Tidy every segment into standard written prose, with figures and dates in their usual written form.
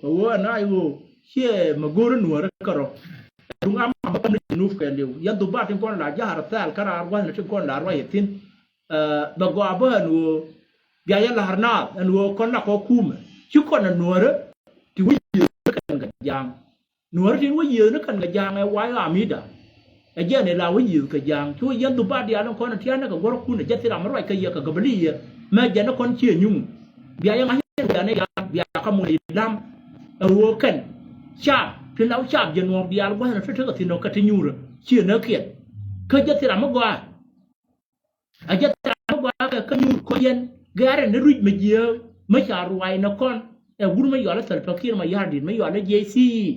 wo na wo che magoro nuora karo dung am ba ni nuf ka liu yan du ba tin kon la jahar tal kara wa na tin kon la ro yetin ba go ba nu ya ya la harna an wo kon na ko kum chi kon na nuora ti wi kan ga jang nuora tin wi ye na kan ga jang ai wa ya mi da a je ne la wi ye ka jang chu yan du ba dia na kon na tian na ka gor ku na jati ra ma ro ka ye ka ga bali ye ma je na kon chi nyum bia ya ma ya ne ya bia ka mu lam wo kan chạm thì lão chạm giờ ngọc dial quá là rất thì nó cái thứ nhu rồi chưa nó kiện khơi chất thì làm mất qua à chất làm mất qua cái nhu có yên gái nó rụt mà nhiều mấy chả ruồi nó con vốn mấy giọt là thật fakir mà yard mấy giọt là JC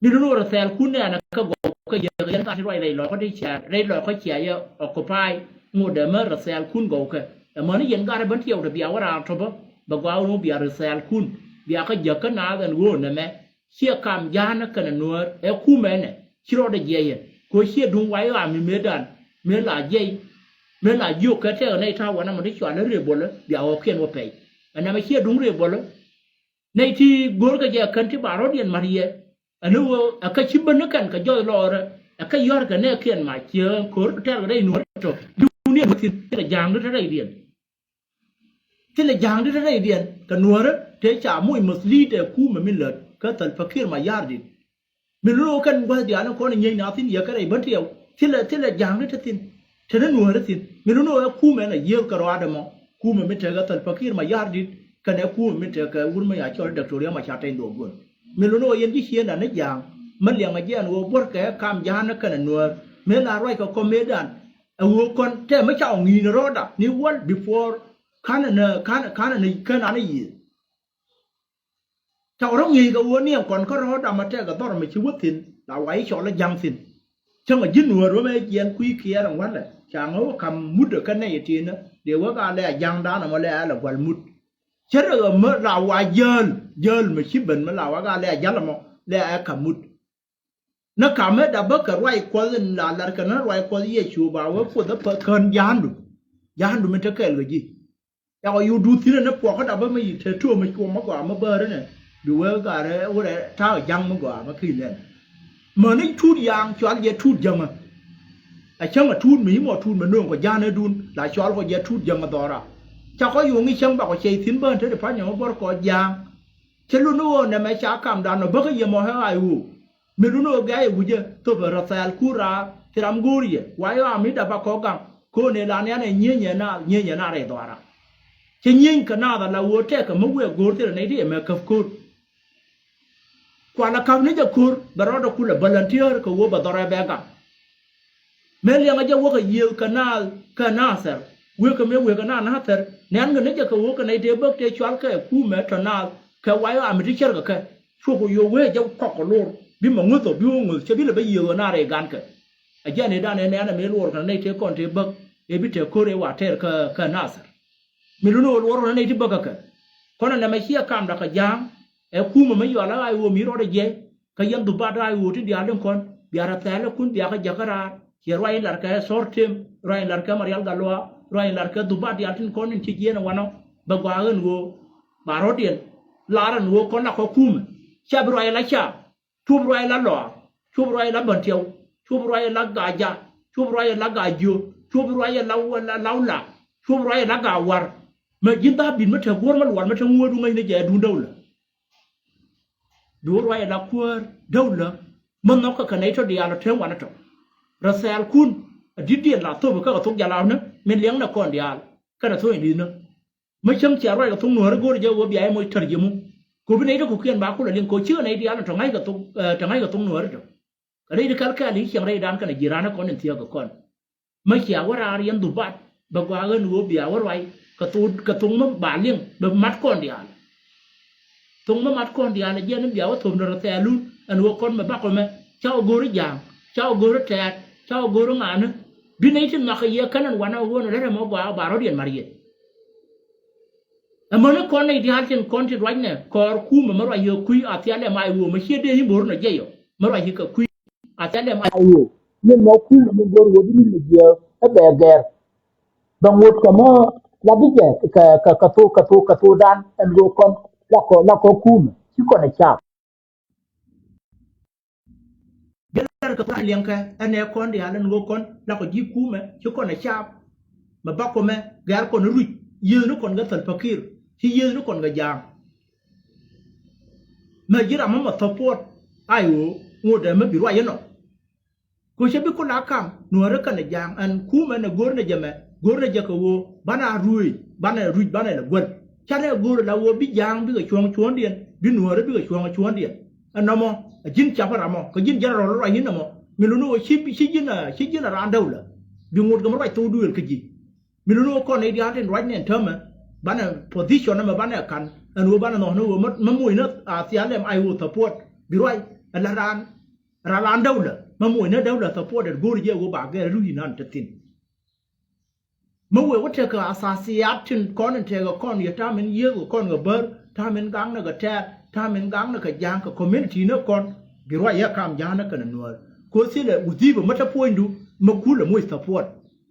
nhưng nó là sel kun này là cái gỗ cái giờ cái ta thì ruồi này loại có đi chả đây loại có chả giờ occupy ngồi để mà là sel kun gỗ cái mà nó hiện gái vẫn thiếu được biểu ra thôi bà qua nó biểu là sel kun bia ka jaka na dan wo na me sia kam jana kana nuor e ku mene chiro de jeye ko sia dun wai wa mi medan me la jey me la yu ka te nei ta wana mo de chwa na re bolo bia o ken wo pe ana me sia dun re bolo nei ti gol ka je kan ti baro dien marie anu wo aka chimban kan ka joy lore aka yor ka ne ken ma che ko te ga dai nuor to dunia ti la jang de dai dien ti la jang de dai dien ka nuor thế chả mỗi một ly để khu mà mình lợt cái tần fakir mà yar đi mình luôn cần qua dia nó có nhiều nào tin giờ cái này bất thiểu thế là giang đấy thế nó nuôi đấy mình luôn khu mà là nhiều cái đó mà khu mà mình chơi cái tần fakir mà yar đi cái này khu mà mình chơi cái uốn mà cho đặc thù mà chả tên đồ buồn mình luôn yên chỉ hiền là nó giang mình liền mà giang nó bớt cái cam giang nó cái này nuôi mình là rồi có comedian con thế mới chào nghỉ nó đó đã nếu what before cái này gì chào đó nghỉ cái uốn này còn có đó đam mà chơi cái đó là mình chưa biết tin là vậy cho nó giang tin chẳng là dính nuôi rồi mấy chuyện quý kia rằng what này chẳng có cầm mút được cái này thì nó điều có cái là giang đó là quần mút chết rồi mới là vậy dơn mà chip bệnh mới là cái là giang là cầm mút nó cầm hết đã bất cả quay qua là cái nó quay qua gì chùa bảo với phụ tập cơn giang đủ mình chơi cái gì ao yêu đủ thứ nó bỏ cái đập với mình chơi chùa mình qua mất quả mất bơ đấy này đủ cái đấy ô đấy thao giang mất quả mất khi lên mà nó chút giang cho anh chút giang mà chẳng mà chút mỹ mà chút mà nương của giang nó đun lại cho anh có chút giang mà to ra chắc có dùng cái chẳng bảo có chơi thiên bơn thế để phát những cái có giang chứ luôn nó này mấy cháu cầm đàn nó bất cái gì mà hay ai u mình luôn nó cái u chứ tôi phải ra sel cura thì làm guri quay vào mình đã bắt có cam cô này là này nhẹ nhẹ na để to ra chứ nhìn cái nào là u thế cái mấy cái guri thì này thì mà cấp cur qua là cấp này cho cur bảo đó cur là volunteer cái u bảo đó ra bé cả mấy liền cái u cái nhiều cái nào ser u cái nào nó ser nên cái này cho cái u cái này thì bước thì cho cái u mẹ cho nào cái quay vào mình đi chơi cái số cái u về cho cọc cái lô bí mà ngứa tổ bí ngứa chứ bí là bây giờ na để gan cái ở trên này đàn này là mấy lô cái này thì còn thì bước để biết thì cô để vào thế cái nào ser mình luôn lô cái này thì bước cái này mấy chia cam đã cái giang ở khu mà mấy giờ là ai u mi rồi đấy cái dân tụ ba ai u thì đi ăn con đi ăn thế là cũng đi ăn cái giá cả chỉ rồi là cái sortim rồi là cái marial galwa rồi là cái tụ ba đi ăn con nên chỉ gì nó vào bao qua hơn u bà rồi tiền là nó con là có cum cha rồi là cha chụp rồi là lọ chụp rồi là bẩn thiểu chụp rồi là gà già chụp rồi là gà dừa chụp rồi là lau lạ chụp rồi là gà war mà chúng ta bị mất thằng quân mất quân mất thằng mua đúng ngay này giờ đúng đâu là đúng rồi là quân đâu là mình nó có cái này cho đi ăn thêm quan trọng rồi sel kun đi tiền là tôi với các thuốc già lao nữa mình liếng là còn đi ăn cái là thôi đi nữa mấy trăm trẻ rồi là thuốc nửa nó gọi là bị ai mới thật gì mu cô bên này nó cũng khuyên bà cô là liên cô chưa này đi ăn trong ngay cái thuốc nửa rồi ở đây cái lý chẳng đây đan cái này gì ra nó còn tiền của con mấy trẻ quá ra đi ăn đủ bát bà qua gần ngủ bia quá rồi cái thuốc nó bà liêng bị mắt con đi ăn thuốc nó mắt con đi ăn là dân nó bia quá thùng rồi tè luôn ăn uống con mà bác con mà cháu gối nó giang cháu gối nó tẹt cháu gối nó ngán nữa bên này thì mà cái gì cái này quan nó uống nó mà qua bà nó điện mà đi mà nó con này thì hai chân con thì rồi nè còn khu mà rồi nhiều quy ở thế là mai vừa mà chia đi những bữa nó dễ rồi mà rồi cái quy ở thế là mai vừa nhưng mà khu mà mình vừa đi mình giờ nó bè gè bằng một cái mà la bi je ka tu dan en go kon la ko kum ci ko na cha gelar ka pa liang ka ane kon dia lan go kon la ko ji kume ci ko na chap ma ba ko me gar ko na ru ye no kon ga sal fakir ci ye no kon ga jang ma jira ma support ayo ngode ma bi wa ye no ko she bi ko la kam no ra kan jang an kume na gor na jame gor na jaka wo bana ruy bana la gor chane gor la wo bi jang bi ga chuang dien bi no ra bi ga chuang dien anamo jin chapara mo ko jin jara ro yin mo miluno shi jin ran dawla bi ngut gam right to duel kiji miluno ko ne dia den right nen term bana position ma bana kan an wo bana no ma mui na asia lem ai wo support bi right la ran dawla ma mui na dawla support der gor je wo ba ga ru yinan tatin ma wo wata ka asasiyat tin kon te ga kon ya ta men ye ko kon ga ber ta men gang na ga ta ta men gang na ka jang ka community na kon birwa ya kam jana kana nuwa ko sile uziba mata poindu makula mo support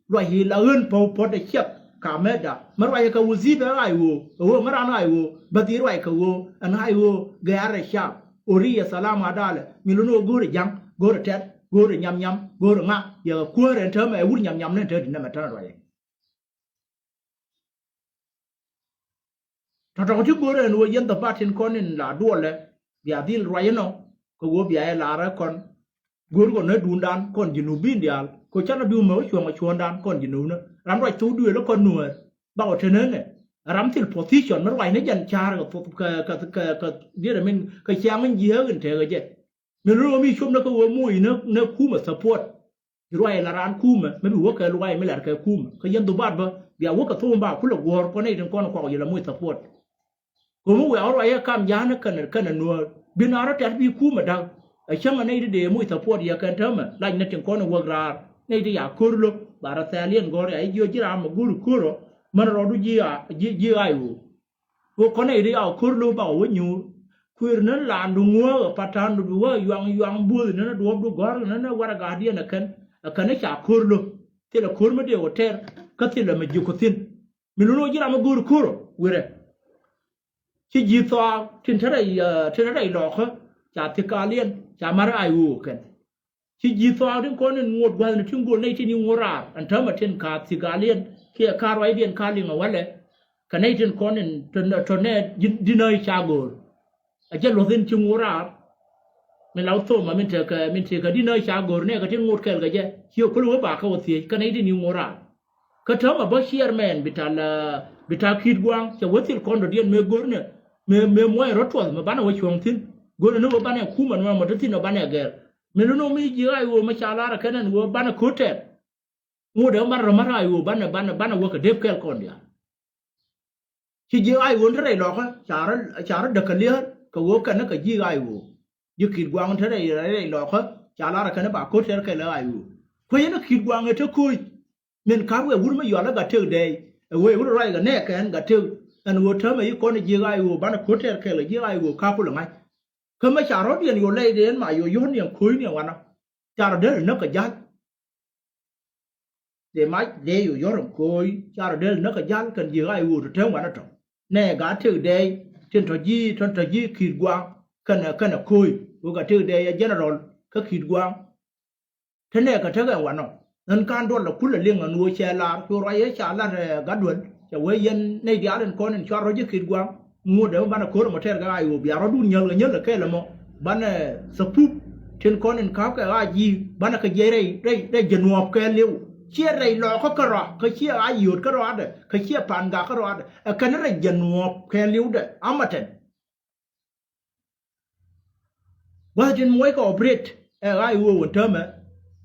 lo hi la un po de chep ka meda marwa ya ka uziba ai wo marana ai wo badirwa ka wo an ai wo gare sha ori ya salama dale miluno gore jang gore tet gore nyam gore nga ya ko ren ta mai wur nyam ne ta dinna mata ro ya ta ti gore no yen da batin konin la dole ya dil rayno ko wo biya la ra kon gor ko na dundan kon jinu bindial ko chana bi mo chuan dan kon jinu na ram ro tu du lo kon nuer ba o tene ne ram til position mar wai ne jan char ka dia min ka chang min ye gen te ga je me ro mi chum na ko wo mu na ku ma support roi la ran ku ma me bi wo ka roi me la ka ku ma ka yen du bat ba biya wo ka tu ba ku lo gor ko ne den kon ko ye la mu support ko mu wa ro ya kam jana kana nuer binara tar bi kuma da a chama nei de mu support ya kan tama la na tin kono wagrar nei de ya kurlo bara talien gore ai jo jira ma guru kuro man ro du ji ayu ko kono ai de ya kurlo ba wo nyu kuir nan la ndu ngo patan du wa yang bu na do du gor na wara ga dia na kan cha kurlo te la kurma de hotel ka te la ma ji ko tin minuno jira ma guru kuro wire ci ji to tin tare lo ko cha ti ka lien cha mar ai wu ken ci ji to din ko ne ngot gwa ne tin go ne tin ngora an ta ma tin ka ti ka lien ke ka roi dien ka lien wale ka ne tin ko ne to ne dinoi cha go a je lo tin ti ngora me lau to ma min te ka dinoi cha go ne ka tin ngot kel ga je ci ko lo ba ka wo ti ka ne tin ngora ka ta ma ba chairman bital kid gwang cha wotil kondo dien me gorne me moy rotwa ma bana wo chong tin gorne no bana kuma no ma tin no bana gel me no mi ji ai wo ma cha lara kanan wo bana kote mo de mar ai wo bana wo ka dep kel kondia ci ji ai wo ndre lo ka chara de kalia ka wo kana ka ji ai wo ji kid gwang thre lo ka cha lara kana ba kote ka la ai wo ko yana kid gwang ta koi men ka we wur ma yo la ga te de we wur rai ga ne kan ga te an wo ta mai ko ne ji ga yo bana ko ter ke la ji ga yo ka pu la ngai ka ma cha ro dien yo le den ma yo yo ne khoi ne wa na cha ro de na ka ja de mai de yo yo ro khoi cha ro de na ka ja kan ji ga yo te wa na to ne ga te de tin to ji ki gwa kan khoi wo ga te de ya general ka ki gwa thế này cả thế cái quan nó nên can đốt là cú là liên ở nuôi xe là cho rồi cha là gạt đuổi cho với dân này đi ăn con nên cho rồi chứ kịp quang mua để bán là cố mà theo cái ai của bia nó đun nhớ là cái là một bán là sập trên con nên cáo cái ai gì bán là cái dây đây dân ngọc cái liu chia đây lọ có cái rọ cái chia ai dột cái rọ đấy cái chia pan gà cái rọ đấy cái này là dân ngọc cái liu đấy amaten và trên mỗi cái operate ai của thơm ấy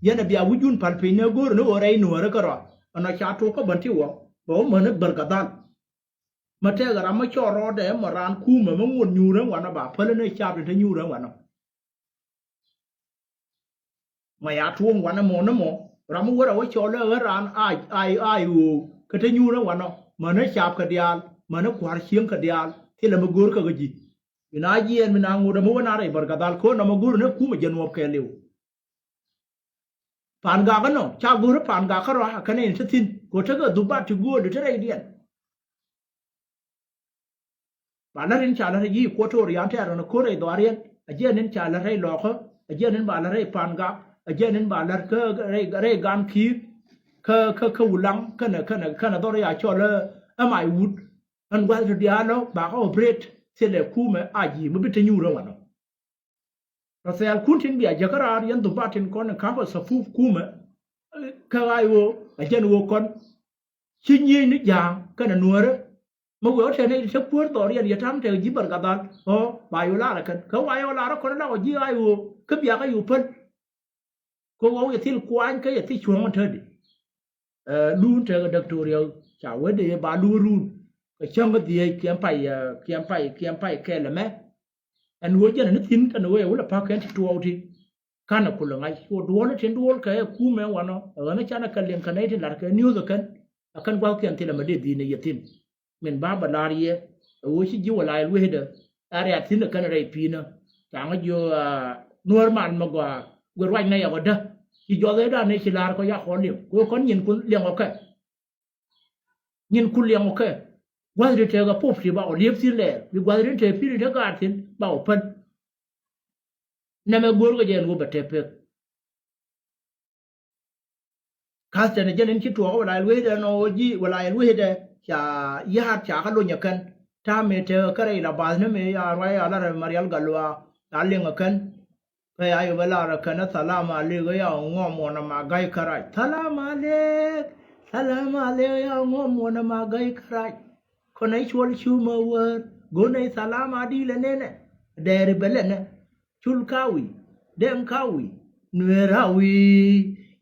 yana biya wujun palpine gor no orai no ra kara ana chato ko banti wo bo man barkadan mate gara ma choro de maran ku ma ngun nyu ran wana ba pele ne chap de nyu ran wana ma ya tuong wana mo na mo ram wora wo chole ran ai wo ka te nyu ran wana ma ne chap ka dial ma ne kwar chieng ka dial ti le ma gor ka ji ina ji en mina ngu de mo na re barkadal ko na ma gor ne ku ma jenwo ke lew pan ga no cha guru pan ga karo ha kane tin ko ta ga duba ti go de tare dian ba la rin cha la yi ko to ri ante ran ko re do arian a je nin cha la re lo ko a je nin ba la re pan ga a je nin ba la ke re gan ki ke ulang kana do ya cho la a mai wut an wa dia no ba ko bret se le ku me a ji mu bit nyu ro wa no Rafael kuntin biya jakara yan do batin kon kampa sa fu kuma ka ayo a jen wo kon chinyi ni jang kana nuore mo go te ne se puer do rian ya tam te jibar gadal o ba yo la kan ka wa yo la ko na o ji ayo ka biya ka yu pen ko wo ya til kwan ka ya ti chuang man thedi lu te ga doctorial cha we de ba lu ru ka chang ga die kiam pai ke le me an wo jana tin kan wo wala pa kan to auti kana kula ngai wo do na tin do ka ku me wano na chana kallen kan ai lar ka news kan akan gwa kan tila made dine yatin men ba balariye wo shi ji wala lu heda are atin kan rai pina ta ma jo normal ma gwa gwa wai na ya wada ki jo da ne shi lar ko ya ko le ko kon yin kun le ngoka yin kun le ngoka gwadri te ga pop ti ba o liep tin le bi gwadri te pi te ga tin ba o pen na me gor ga jen go ba te pe ka te ne jen ki to wala we de no ji wala we de cha ya cha ka lo nya kan ta me te ka re la ba ne me ya ra ya la marial galwa ta le nga kan pe ayo wala ra kan salama le ga ya ngo mo na ma gai karai salama le ya ngo mo na ma gai karaiคนไอ้ชวนชูมาเวอร์กูในสลามาดีเลยเนี่ยเดริเบลเนี่ยชุลคาวีเดมคาวีเนื้อราวี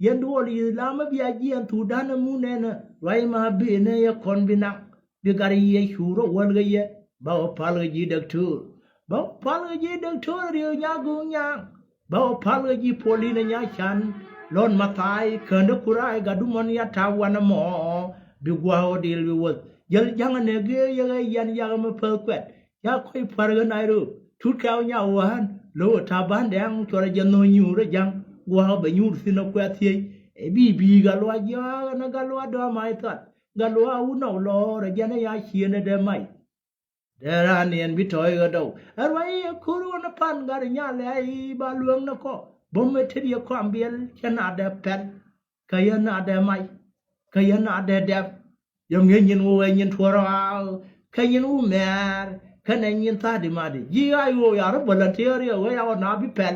ยันดูลีลามบิอาจีอันทูดานมูเนี่ยนะไว้มาเบเนยคนบินักบิการีชูโรวันกยบ่าวพาลจีด็อกเตอร์บ่าวพาลจีด็อกเตอร์เรียวยากุงยังบ่าวพาลจีโพลีเนี่ยยาชันลอนมาตายเขินกุไรกัดูมันยาทาวันหมอบิกว่าโอดีลวิวยังยังอันเกยยังยังมาเพอร์เควตยาค่อยพาร์กันไอรูทุกเขาเนี่ยวันโลทาบ้านแดงตัวเราจะนอนอยู่ระยังว่าเขาไปอยู่สินกเวทีบีกัลวาจานะกัลวาดอไม้ตัดกัลวาอุณเอาล้อระยันยาเชียนเดไม่เดรานีนบิทอยก็ดูอะไรคุรุนพันกันเนี่ยเลยบาลวงนักก็บ่มเทียความเบียลขนาดเดบเป็นขยันนาเดไม่ขยันนาเดเดบยังเงินวัวเงินทัวร์เอาแค่เงินวัวแม่แค่เงินตาดีมาดียี่ไอ้วัวยาระบลันเทียร์เอาไว้เอาหน้าพิเพน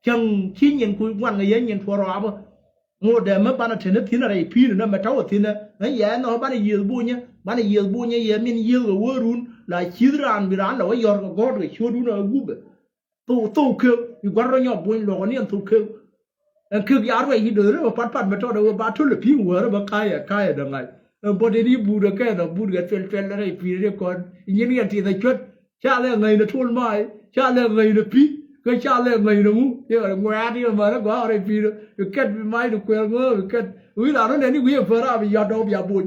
จังขี้เงินคุยวันเงินทัวร์เอางูเดมบ้านเทนทินอะไรพี่นะมาเท่าทินนะนั่นแย่เนาะบ้านยีลบุญเนี่ยบ้านยีลบุญเนี่ยมินยีลวัวรุนหลายชีดรานวิรานเราว่ายอร์กกอดเลยชวดูนะกูเบตู้คืออยู่กว่าเราหยอบบุญหลอกนี่อันตู้คืออันคือยาร์ไว้ฮีเดอร์ว่าปัดมาเท่าเดิมบ้านทุเรศพี่หัวเราบ้าใครดังไงพอเดี๋ยวนี้บูดแก่นะบูดกันเฟลอะไรปีเรียก่อนอย่างนี้ที่จะชดชาเรื่องไงนะทุนไม่ชาเรื่องไงนะพี่ก็ชาเรื่องไงนะมูเดี๋ยวงานที่มาแล้วก็อะไรปีนะเกิดไม่ดูเกลือเงี้ยเกิดวิลานั้นนี่วิ่งเฟื่องไปยอดดอกยาบุญ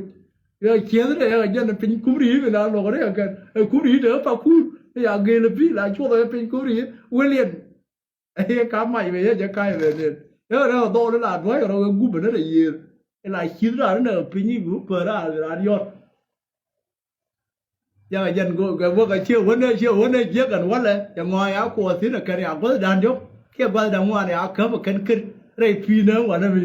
เขียนเลยยันเป็นคุ้มรีเวลาหลอกอะไรกันคุ้มรีเด้อป่าคุ้มอยากเกลือพี่หลายช่วงเลยเป็นคุ้มรีเวลียนไอ้ข้าไม่ไปจะใกล้เลยเนี่ยเราโตแล้วล่ะด้วยเรากู้เป็นอะไรเยอะไอ้คิดว่าเนี่ยปีนี้กูเปิดร้านยอดยังยันกูกับว่าเชี่ยววันนี้เยอะกันวันเลยยังงอยเอาขวดที่น่ะกันเนี่ยก็ดันยกแค่บ้านดังว่าเนี่ยเอาเข้ามาขึ้นไรปีนึงวันนั้นมี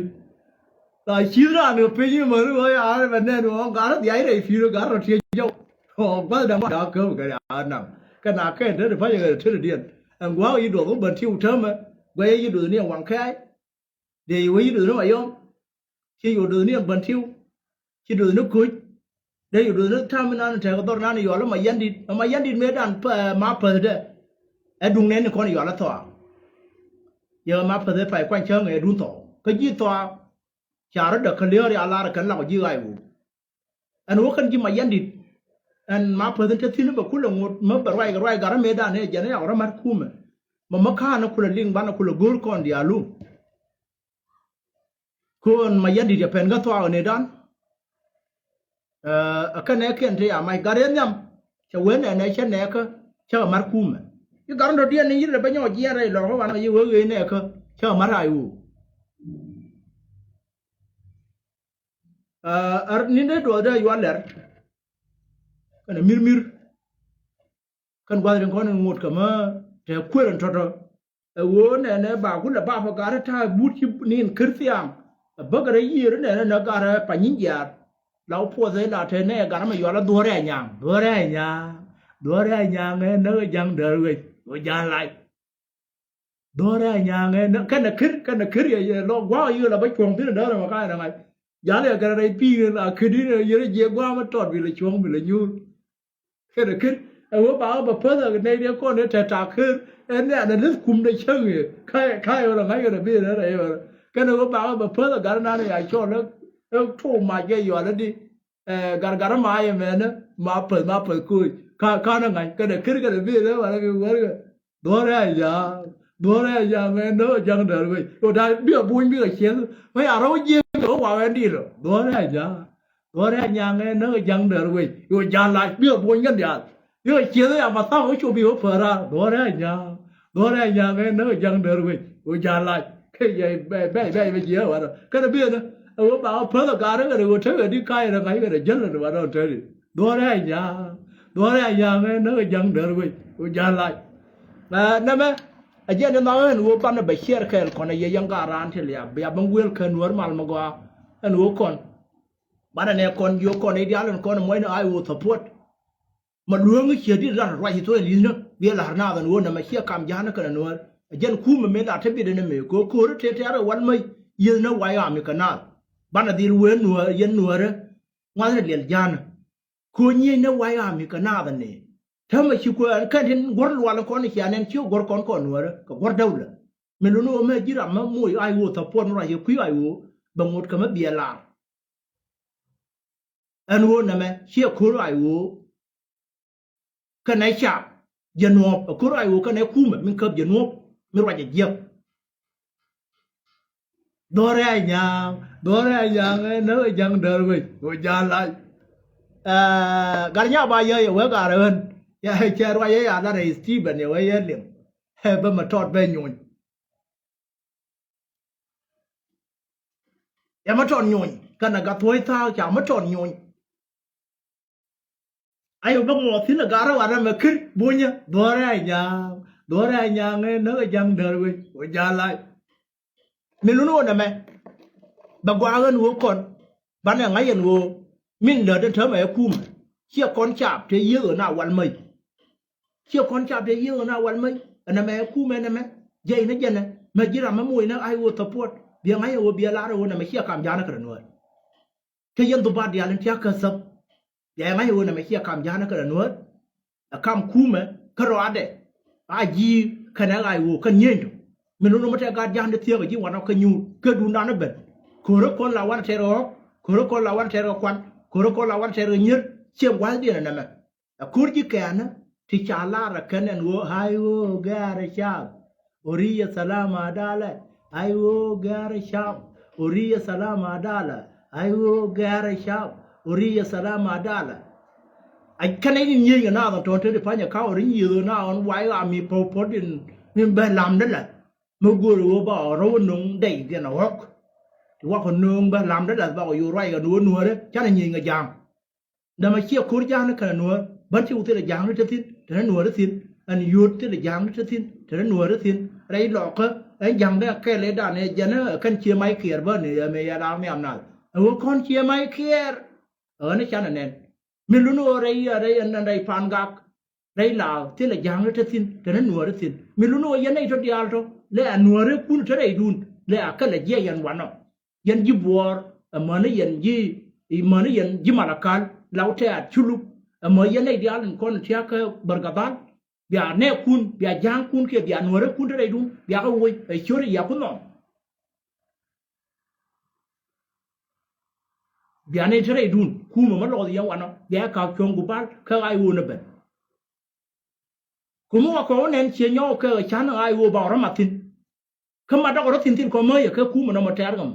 แต่คิดว่าเนี่ยปีนี้มันว่าอะไรแบบนี้ดูการที่ไอ้ไรปีนึงการที่เจ้าโอ้บ้านดังว่าเอาเข้ามากันเนี่ยนั่งกันหนักแค่เท่าไหร่พายกันเท่าไหร่เดียนอันว่าอีดอกก็บันทิวเท่ามั้ยว่าอีดอกเนี่ยหวังแค่เดี๋ยวอีดอกเนี่ยไม่ยอมที่อยู่ดูเนี่ยบันทิวที่ดูนึกคุยได้อยู่ดูนึกถ้ามันนั่นแต่ก็ตอนนั้นอยู่แล้วมายันดิไม่ดันมาเปิดเด้ไอ้ดุงเน้นคนอยู่แล้วต่อเยอะมาเปิดไปกว้างเชิงไอ้ดุงต่อก็ยี่ต่อชาร์ดเด็กคนเลี้ยงอะไรกันเรายี่ไอ้บูอันนู้นคนยี่มายันดิอันมาเปิดที่ที่นี่แบบคุณละงดมันแบบไรกันไม่ได้เนี่ยจะเนี่ยเอาละมาคุ้มมันฆ่านะคุณละลิงบ้านนะคุณละกูก่อนเดียร์ลูกคนมายันดิจะเป็นก็ตัวเนี่ยดันkan ne ken te amai garen nyam che wen ne che ne ko che mar kum yi garan do dien ni yire ba nyo ji re lo ko wan yi we ne ko che mar ai u ar ni ne do da yo ler kan mir kan gwa ren kon ngot kama te kweren toto wo ne ba ku la ba fa gara ta buti nin kirtiam bagara yir ne na gara panin ya law po ze la te ne gara ma yo la dore nyang ne jang der we wo jan lai dore nyang ne kan kir ya lo gwa yu la ba chong tin da ma ka na ngai ya le gara rai pi la kidi ne yere je gwa ma tot bi la chong bi la nyu kan wo ba ba pa da ne dia ko ne ta kir en ne na lis kum de chang ye kai la ngai ga bi na re kan wo ba ba pa da gara na ne ya cho le to ma ye yo la di gara ma ye me ne ma pa ku ka na ngai kan kir ga bi na wa ga wa ga dore ya me no jang da we o da bi bu bi ga chen me ya ro ye do wa wen di lo dore ya me no jang da we yo ja la bi bu ngan ya yo chen ya ma ta ho chu bi ho pa ra dore ya me no jang da we o ja la ke ye be ye wa da kan bi na o ba pa da ga ra ga wo the ga di kai ra ngai ga jan la wa da te dore ya me no jang da we o ja la na me aje ne na en wo ban ba cher kel kon ye yang garan te ya ba bang wel kan wor mal magwa en wo kon bana ne kon yo kon e dialen kon mo ne ai wo support ma luong che di ran ra hi to li no bi la na dan wo na ma che kam ja na kan no ajen ku me da te bi de ne me ko te te ara wan mai ye na wa ya mi kana bana di wen no yen no re ngwa ne le jana ko nyi ne wa ya mi kana da neถ้าไม่ชิวกันเห็นกอดลัวแล้วคนที่อันนั้นชิวกอดคนนัวเลยก็กอดเดาเลยไม่รู้ว่าแม่จีรามันมวยไอ้วัวทับปนอะไรอยู่คุยไอ้วัวบางหมดก็ไม่เบียร์ลาอันวัวนั่นแม่เชี่ยคุยไอ้วัวกันไหนฉาบยันวบคุยไอ้วัวกันไหนคู่มันเกือบยันวบไม่ว่าจะเยี่ยมดอร์ไอ้ยังไอ้เนื้อยังเดินไปวัวจานไรการย่าใบเยอะเว้ยการเอิญya che ro ye ya la re Steven ye we ye lim he ba ma tot be nyun ya ma tot nyun kana ga thoi tha cha ma tot nyun ayo ba mo tin ga ra wa ma khir bunya do ra nya nge no jang der we o ja lai me lu no na me ba gwa gan wo kon ba na ngai yen wo min le de thơ me kum chia con chạp thế yêu ở nàoวันmày chia con chạp thế yêu ở nàoวันmày anh em khu mẹ anh em dây nó dân này mà chỉ làm mấy mùi nó ai vô tập quất biếng ai vô bia lá rồi nè mà chia cảm giác nó cái nữa cái dân tụi bạn đi ăn chia cơ sập biếng ai vô nè mà chia cảm giác nó cái nữa cảm khu mẹ cái rồi đấy ai gì cái này ai vô cái nhiên rồi mình nó mới cái giác nó thiệt cái gì mà nó cái nhu cái đun đan nó bền cô nó con là quan thế rồi cô nó con là quan thế rồi quan cô nó con là quan thế rồi nhiệt chiêm quá đi nè mẹ cút gì cả nữa thì trả la ra cái này wo hai wo gare shab oriya salama dala ai wo gare shab oriya salama dala ai wo gare shab oriya salama dala ai cái này như thế nào toàn thế thì phải nhà cao ring nhiều nào on quay làm mi po din mình bên làm đó là mua gùi wo bỏ rau nung đầy cái nào hốc thì qua còn nung bên làm đó là bảo yêu rai cái nuôi đấy chắc là nhiều người giang đâm mà chia khối giang nó cái nuôi vẫn chịu thế là giang nó cho tin thế nó nuôi nó tin anh yuột thế là giang nó cho tin thế nó nuôi nó tin đấy lọ cơ đấy giang đấy cái lấy đàn này giờ nó cần chia máy kia bên này mày làm mày làm nào con chia máy kia ở nó chán là nè mình luôn nuôi đây anh đây phan gạc đây là thế là giang nó cho tin thế nó nuôi nó tin mình luôn nuôi giờ này cho đi ăn thôi lấy anh nuôi nó cũng cho đây đun lấy cái là dễ dàng hoàn nó dàn gì bùa mà nó dàn gì mà là cal lão trẻ chulu mà giờ này đi ăn con chia cái bergadan bia ne kun bia jang kun ke bia nuore kun đây đúng bia cái vui ai chori ya kun no bia ne đây đúng ku mà lo ya wa no bia ka chong gu bal ka ai wo na ben ku mo ko nen che nyo ka chan ai wo ba ra matin kama da ko tin ko mo ya ka ku mà nó ter gam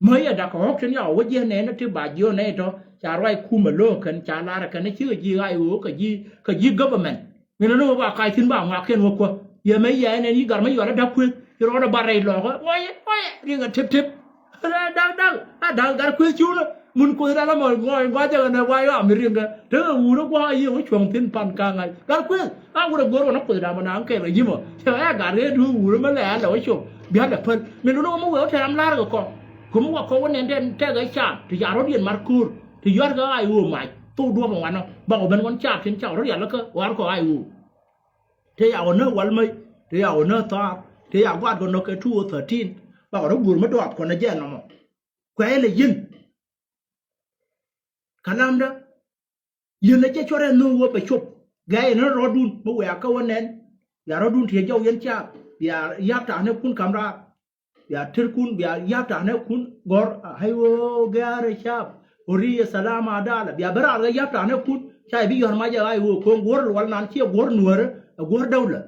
mo ya da ko hok chen ya wo je ne na ti ba jo ne to chả rai khu mà lô cần chả la ra cần chứ gì ai uống cái gì government mình nói bảo cái thiên bảo ngọc khen qua giờ mấy giờ này đi gần mấy giờ đã đáp khuyên cái đó là bà rầy lò ôi riêng là thip thip đang gar khuyên chú mun ko da la mo ngwa ja na wa ya mi ringa te wu ro kwa yi wo chong tin pan ka ngai ga ku a wu ro go ro na ko da ma na ke le yimo te ya ga re du wu ro ma le la wo chong bi ha da pen mi no mo wo te am la ko ko mo ko wo ne den te ga cha ti ya ro dien mar kur ti yor ga ai wu mai tu đua bằng anh bằng ở bên con chạp trên chảo rất là cơ quán có ai u thế à ở nơi quán mây thế à ở nơi to thế à quán còn nó cái thua 13 bằng ở đó buồn mất đọt còn nó dễ nó quay là yên khả năng đó yên là chết cho nên nuôi phải chụp gai nó rót đun bố quẹo câu anh nén ya rót đun thì châu yên chạp ya giáp trả nếu kun camera ya thưa kun ya giáp trả nếu kun gor hay vô gai rồi chạp Ori salam ada la biya bara ga yapta ne kun chai bi yor ma ja ai wo ko gor wal nan chi gor nuor gor dawla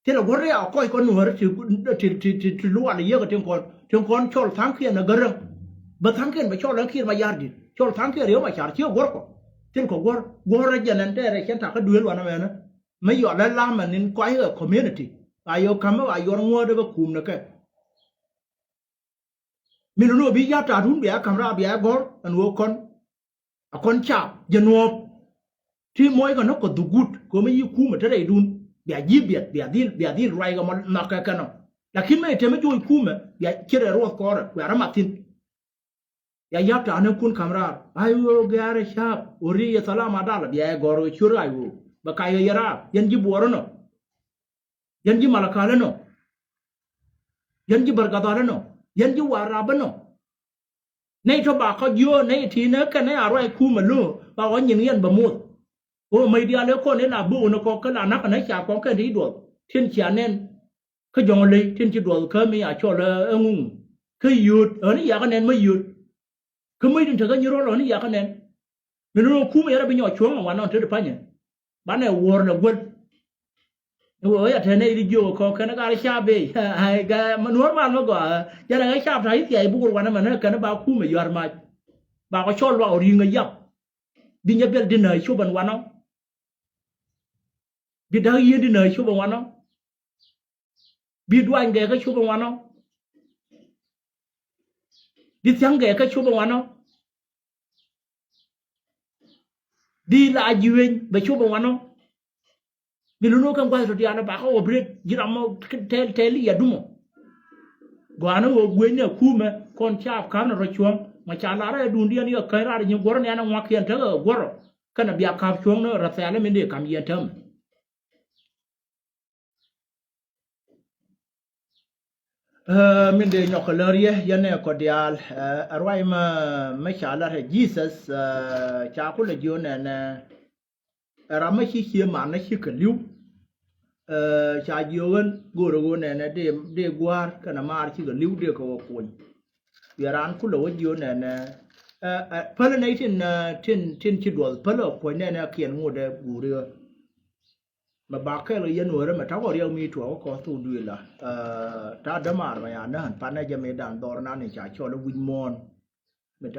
te la gor ya ko ko nuor ti lu ala ye ga ten kon chol thang khien na garang ba thang khien ba chol lan khien ma yar di chol thang khien yo ma char chi gor ko ten ko gor ra janan te re chen ta ka duel wa na me na me yo la la man nin kwai ga community ayo kam ayo ngo de ba kum na ke mình nói bây giờ trả đúng bia camera bia gor anh vô con chạp dân ngọc thì mỗi cái nó có đủ good có mấy cú mà thế này đun bia gì bia đi rồi cái mà cái nào là khi mấy thằng mấy chui cú mà bia kia là ruột cỏ rồi bia làm tin bia giờ trả nó con camera ai vô cái này chạp ori salam ada là bia gor rồi chura ai vô bà cái gì ra dân gì bùa nó dân gì malakala nó dân gì berkata nó dân chú hòa ra bên nó nay cho bà có vô nay thì nó cái này ở đây khu mà luôn bà có nhìn nhận bà mua ô mấy đứa nếu con đấy là bố nó có cái là nắp này chả có cái gì được thiên chả nên cái dòng lấy thiên chỉ được cái mấy à cho là ông cái yết ở đây cái nên mới yết cái mấy đứa thằng cái như đó này cái nên mình nó khu mà ra bên nhỏ chuông mà nó chơi được phải nhỉ bán này war là quân ủa thế này đi vô có cái nó cái sao vậy hay cái mà nuốt mà nó gọi cho nên cái sao thấy thì bố quan mà nó cái nó bao khu mà giờ mà bà có cho vào riêng cái dập đi nhập viện đi nơi số bằng quan nó đi đâu yên đi nơi số bằng quan nó đi đua anh cái số bằng quan nó đi thắng cái số bằng quan nó đi lại duyên về số bằng quan nó mình nói không qua rồi thì anh bảo họ biết gì làm mà tel ya đúng không? Gua nó quên nhá khu mà con chap khám nó rồi chuông mà chả lá ra đun đi ở cái ra thì những gua này nó ngoắc hiện thế ở gua rồi cái nào biạc khám chuông nó ra xe nó mình để cầm hiện thơm mình để nhọc cái lời ấy giờ này có dial ở ngoài mà mấy chả là Jesus chả có là gì nè ra mấy khi kia mà nó khi cần lưu cha diuen guru nè de guar kana mar khi cần lưu de ko ko yaran ku lo diu nè pala này tin chi do pala ko nè kian ngo de guru mà ba cái là yên rồi mà cháu có riêng mi chúa có tu đuôi là ta đâm mà ya nó hẳn pan này giờ mình đàn đòn nó này trả cho nó win mon mình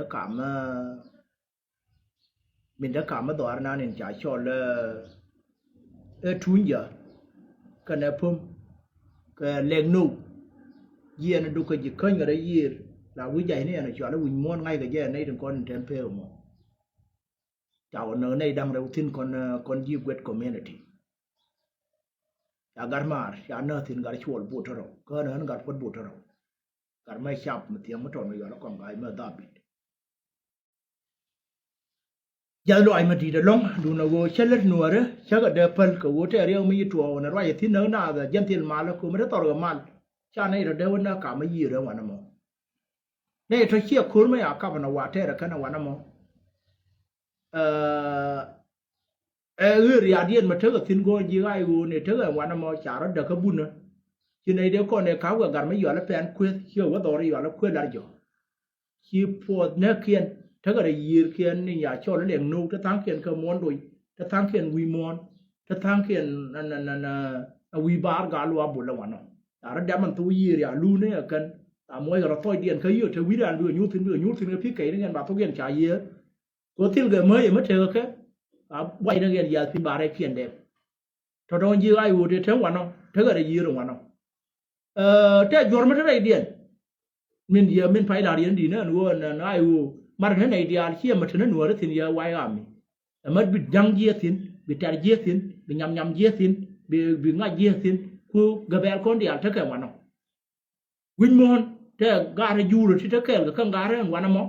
đã cảm đòn nó này trả cho là thun giờ cái này phum cái len nu giờ nó được cái gì khơi cái đấy giờ là quý giải này là cho nó win mon ngay cái giờ này đừng con thêm phèo mà cháu nó này đang đầu tiên con gì quét community agar mar ya na tin gar chwol butaro ko na gar pot butaro gar mai chap mtiang maton yo la kon gai ma dabi ya lo ai ma di de long du na go chelet nuare chaga de pal ko wote riyo mi to na ra tin na da jantil mal ko ma tor ga mal cha nei ra de wona ka ma yi re wana mo nei to chia kur ma ya ka na wa te ra kana wana mo ria điên mà thưa tin go gì ai u này thưa ở ngoài mà chả được cái bún nữa cho nên nếu con này cáo cái gần mấy giờ là fan quyết chưa có đồ giờ là quyết là gì khi phụ nước kiên thưa cái gì kiên này nhà cho nó liền nô cái tháng kiên cơ món rồi cái tháng kiên quy món cái tháng kiên quy bar gà lúa bún là ngoài nó à nó đem mình tu gì ria lu này ở cần à mỗi cái tôi điện cái gì ở quý đàn vừa nhút thiên cái phía cái này bà tôi kiên trả gì có thiên cái mới mất chơi cái quay nó gần giờ phim bà đây khiển đẹp, cho đó như ai uống thì thế quan không, thế cái gì rồi quan không, thế giờ mới thế này điện, mình giờ mình phải là điện đi nữa, nó ai uống mar ne nei dia chi ma tene nuore tin ya wai ami ma bi jang je tin bi tar je tin bi nyam je tin bi nga je tin ku gabel kon dia ta ke wano win mon te gare juro ti te ke ga gare wana mo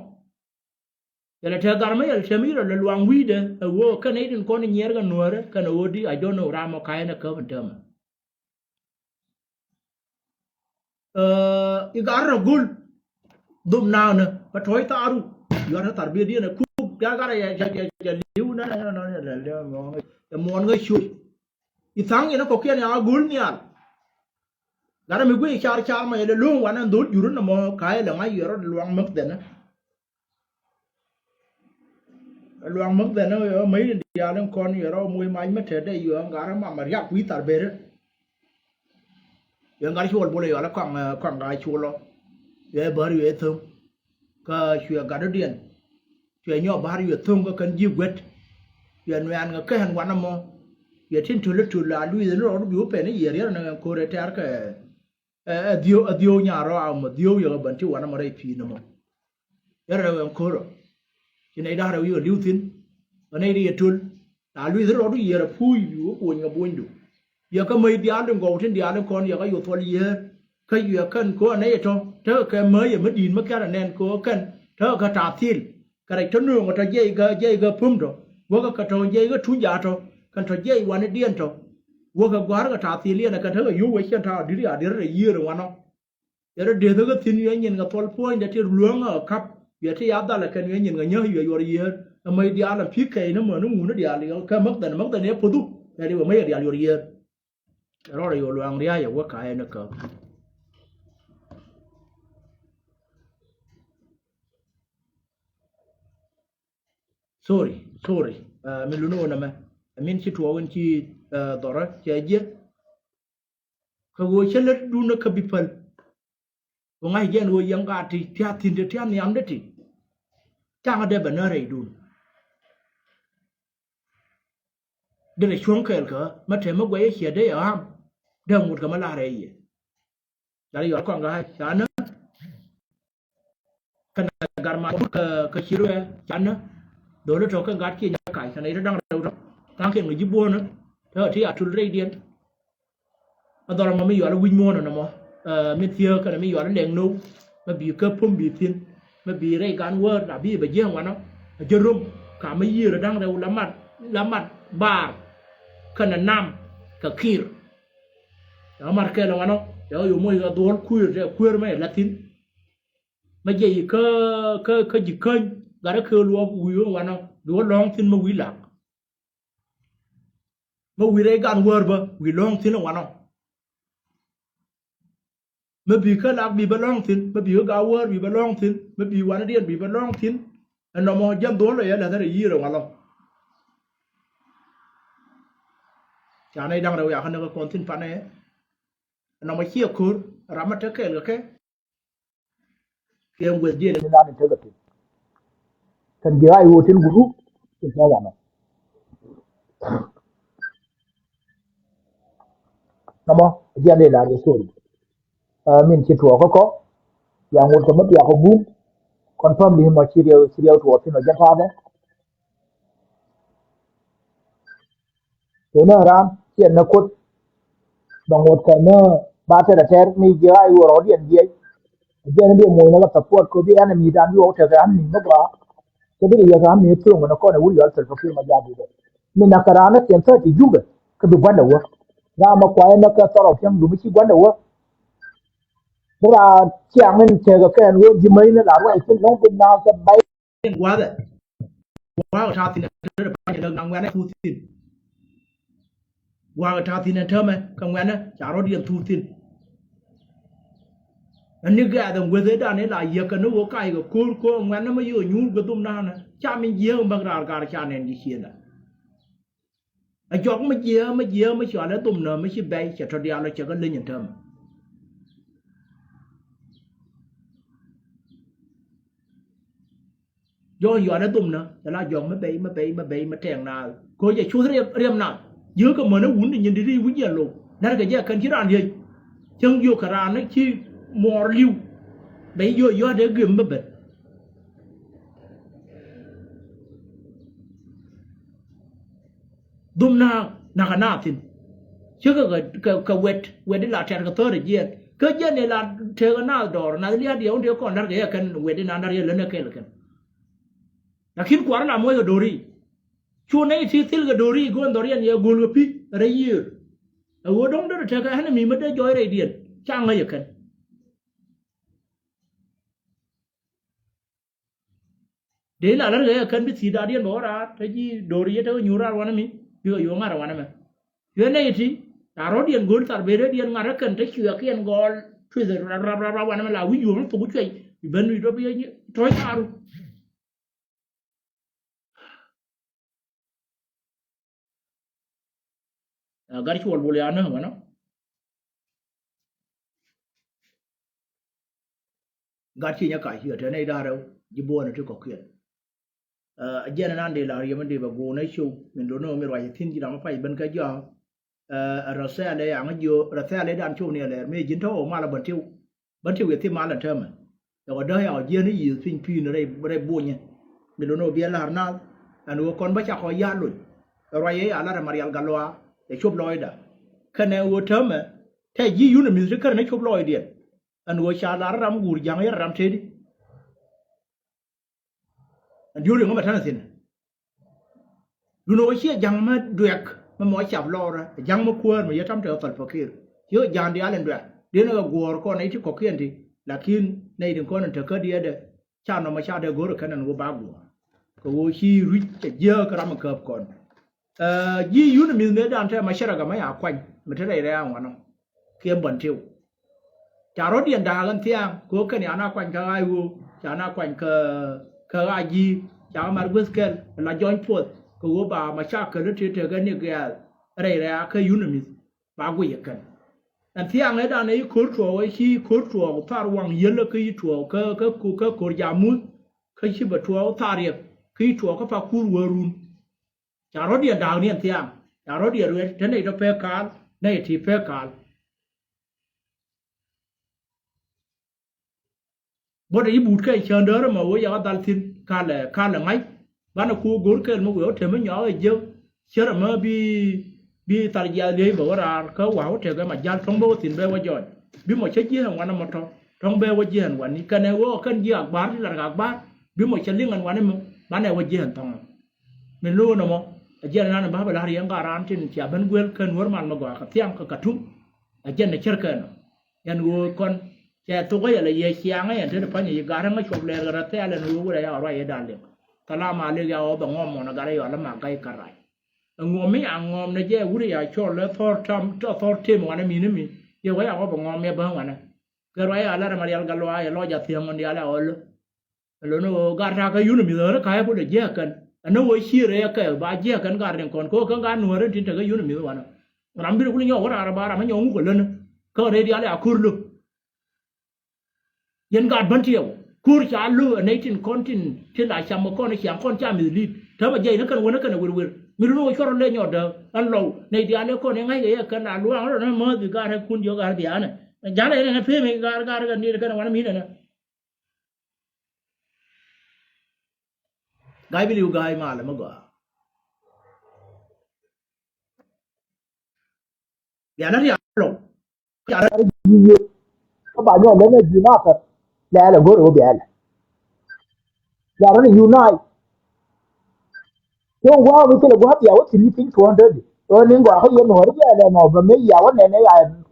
yala te gar ma yala chemi ro le luang wi de wo ka nei din kon nyer ga nuore ka no odi I don't know ramo kai na ka ban igara gul dum na na pa thoi taru yara tarbiya dia na ku ga gara ya liu na le mon ga shu isang ina ko kian ya gul ni al gara mi gui char ma le lu wan an dut yurun na mo kai la ngai yoro luang mak de na luang mak de na mai dia len kon yoro mui mai ma the de yo gara ma ya kui tarbe yang gari chuol bole yala kwang ga chulo ye bari ye thum ka chua ga dien chua nyo bari ye thum ka kan ji wet ye nwan ga kan wan mo ye tin tu la lu ye ro du pe ne ye re na ko re tar ka dio nya ro am dio ye ban ti wan mo re pi no mo ye re ko ro ye nei da ro ye liu tin nei ye tul la lu ye ro du ye ra phu yu ko nya bo ndu ya ka mai dia đừng gầu trên dia đừng con ya ka yo thol ye ka ya kan ko nei to te ka mai ya medin ma ka nen ko kan te ka ta thil ka rai tonu ngo ta je ga pum do wo ka to je ga thu ya to kan to je wan dien to wo ka gwar ka ta thil ya ka te yu we chen ta di ya de re ye ro wa no ya de de ga tin ye nyin ga thol po ya ti luong kap ya ti ya da la kan ye nyin ga nyo ye mai dia la phi kai no mo no mu no dia li ka mak da ne pu du ya di mai dia ye rồi yo luang ria ya wa kai na ka sorry mi lu no na ma min chi to won chi dora che je ka wo chelet du na ka bipal ko ngai gen wo yang ga ti tia tin de tia niam de ti ta de ba na re du de chuông kel ka ma the ma gwe che de am đang một cái mà là đấy dari yo ko nga chana kan garma ka chiru chana dole to kan gat ki nya kai sana ira dang do tang ke ngi jibo na to ti atul rei dien adora ma mi yo la win mo na mo mi tiyo ka mi yo la leng no ma bi ka pum bi tin ma bi rei gan wor da bi ba je wa no jerum ka ma yi ra dang do la mat ba kana nam ka kir amar ke lo ngano yo mo ga don kuir me latin ma je ka jikan gara ke lo wi wano do long tin ma wi la ma wi re gan wor ba wi long tin wano ma bi ka la bi ba long tin ma bi ga wor bi ba long tin ma bi wan dien bi ba long tin no mo jam do lo ya la da yi ro wano cha nei dang ro ya kan ko kon tin pa ne nó mà chia cur ramat cái em vừa đi ni la ni te ga ti kan ge ai wo tin guru ti sa ga na mo ya ne la ro so min chi to ko ya ngol ko mat ya ko bu confirm ni ma chi real to tin no ja ta ba thế nào ram chuyện nó cốt bằng một cái nó ba thế là thế mi giờ ai vừa rồi điện gì giờ nó bị mồi nó tập quát có bị anh mi đang đi ở thế anh nó quá cái bây giờ anh mi thường nó có nó uống alcohol có khi mà ra đi mình là cái anh tiền thôi thì juga cái bị quan đâu ra mà quay nó cái tao xem đúng chỉ quan đâu đó là chẳng nên chơi cái anh gì mấy nó làm cái nó bên nào cái bay quá đấy quá ở thao thì nó phải được ngang quen thu tiền qua thao thì nó thơm ấy ngang quen á chả có điện thu tiền anh như cái đồng quê thế đàn ấy là giờ cái nó có cái cô quen nó mới vừa nhú cái tôm na nè cha mình giờ bằng ra cả cha nên đi xuyên à anh chọn mới chọn nó tôm nè mới chỉ bay chả cho đi ăn nó chả có lên nhận thơm do giờ nó tôm nè là giờ mới bay mà thèn nào cô giờ chú riêng nào giữa cái mà nó uốn thì nhìn đi uốn giờ luônนั่นก็แยกกันที่ร้านเลยจังอยู่กับร้านนั่นที่มอริวไปย่อเด็กเกิมแบบ dum na kana tin chứ cái wet là trẻ cái tơ gì cái gì này là trẻ cái nào đó na lihat dia dia còn đang cái wet na đang lên cái là lakin kwara la moy dori chu nei ti til ga dori gon dori an ye gol ga pi re yir wo dong do ta ga hana mi ma de joy re dien chang ga yakan de la la ga yakan bi ti da dien bo ra ta ji dori ye ta nyu ra wana mi yo yo ngara wana ma yo nei ti ta ro dien gol tar be re dien ngara kan ta chu ya kien gol chu de ra wana ma la wi yo to bu chei ben wi do bi ni toy taru gari chuol bole ana wana gati nya ka hi ta nei da ro ji bo na to ko kien jena nan de la ri man de ba go na chu min do no mi ro tin ji da ma pai ben ka jo ra sa le yang jo ra sa le dan chu ne le me jin tho ma la ban tiu ye ti ma la term da da ya je ni yi sin pi ne re bo nya mi do no bi la na anu kon ba cha ko ya lu ra ye ala ra marial galwa e chop loy da kana wo term te ji yu ne mi ze kar ne chop loy de anu cha la ram gur jang ya ram te di an yu ri ngoma tan sin du no che jang ma duek ma mo chap lo ra jang ma kuor ma ye tam te fal fakir yo jan di alen duek de no gor ko ne ti ko kien ti lakin nei din ko nan te ka dia de cha no ma cha de gor kan an wo ba gu ko wo chi ri che je ka ram ka kon yi yu ne mi ne dan te ma shara ga ma ya kwan ma te re ya ngano kiem bon tiu cha ro dien da gan tiang ko ka ni ana kwan ka ai wo cha na kwan ka ai ji cha ma wiskel la join pot ko wo ba ma cha ka te te ga ni ga re ka yu ne mi ba gu ye kan an tiang ne da ne ko tro wo chi ko tro tar wang ye le ki tro ka ko ja mu ka chi ba tro tar ye ki tro ka pa ku wo run cha ro dien da ni an tiang cha ro dien re te ne do pe ka ne ti pe ka bo de ibut kai chander ma wo ya dal tin ka le ngai bana ku gor kel mo wo te ma nya je chera ma bi tar ya le bo ra ka wa te ga ma jal tong bo tin be wo jon bi mo che ji han wana mo to tong be wo ji han wan ni ka ne wo kan ji akbar la ga akbar bi mo che lingan wan mo bana wo ji han tong men lu no mo je na na ba ba la ri nga ran tin tia ben gwel kan wor man ma go ka tiam ka tum a je na cher kan yan wo kon che to ga ya le ye chiang ya te pa ni ga ran ma chop le ga te ale no wo ya ra ye dan le tala ma le ya o ba ngom mo na ga ya la ma ga ka rai ngom mi an ngom na je wuri ya cho le thor tam to thor tim wa na mi ni mi ye wa ya o ba ngom me ba wa na ga ra ya la ra ma ya ga lo ya lo ja tiang on ya la o lo no ga ra ka yu ni mi ra ka ya bu de je kan no wo chi re ka ba je kan ga ren kon ko ka ga nu re tin te ga yu ni mi wa na ram bi ku ni yo wa ra ba ra ma yo ngu ko le na ka re ya la kur lu yen ga ban tiyo kur cha lu nei tin kon tin tin la cham ko ne chiang kon cha mi li ta ba je na kan wona kan wir mi ru cho le nyo da an lo nei dia le ko ne ngai ga kan na lu ang ro na mo di ga re kun yo ga dia na ja le ne phe me ga ni kan wa mi na gai bi lu gai ma la ma ga ya na ya lo ya ji ko ba yo le ne ji na ka la go ro be ala ya ro ni unite yo wa we ke le wa ya wa tin pin 200 o ni gwa ko yo no ri ya no ba me ya wa ne ne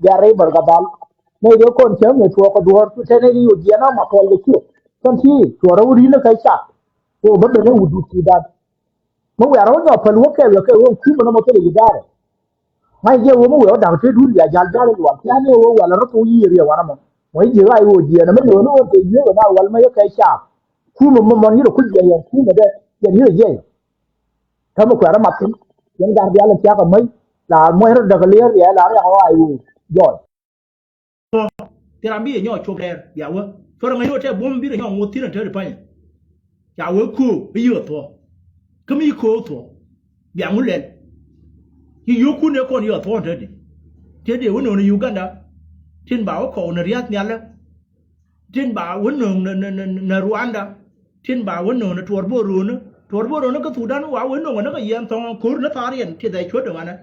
ya re bar ga dal ne do kon che me to ko do tu te ne yu ji na ma ko le ki kan ti to ro ri le kai cha o ba de ne wudu ti da mo ya ro no pa lu ke lo ke wo ku mo no mo ke le da mai je wo mo wo da te du ya jal da le wa ya ne wo wa la ro to yi ri wa na mo mo ji ai wo ji na me no no te yi na wal ma yo kai cha ku mo ni ro ku je ya ku me de ya ni je ta mo kwa ra ma tin yan ga ya le cha ka mai la mo ro da ga le ya la ya wa ai wo jo te ram bi nyo chop le ya wo so ro ngai no te bom bi nyo ngo tin te pa ni ya wo ku bi yo to ka mi ko to ya ngu le yi yo ku ne ko ni yo to te de wo no ni Uganda tin ba ko na riat nya le tin ba wo no na Rwanda tin ba wo no na tuor bo ru no Tor bo no ka Sudan wa wen no na ka yen tong kur na tarien ti dai chwet ngana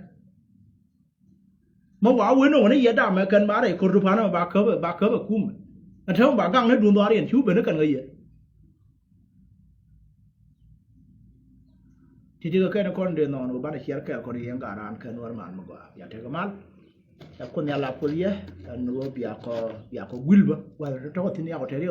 ma wa wen no na ye da ma kan ba dai kur du pa na ba ka kum na thong ba gang na dun tarien chu be na kan ga ye ti ti ka na kon de no no ba da cher ka ko yen ga ran kan war man ma ga ya te ga mal ya kun ya la pol ye kan no bi ko gulba wa to tin ya ko te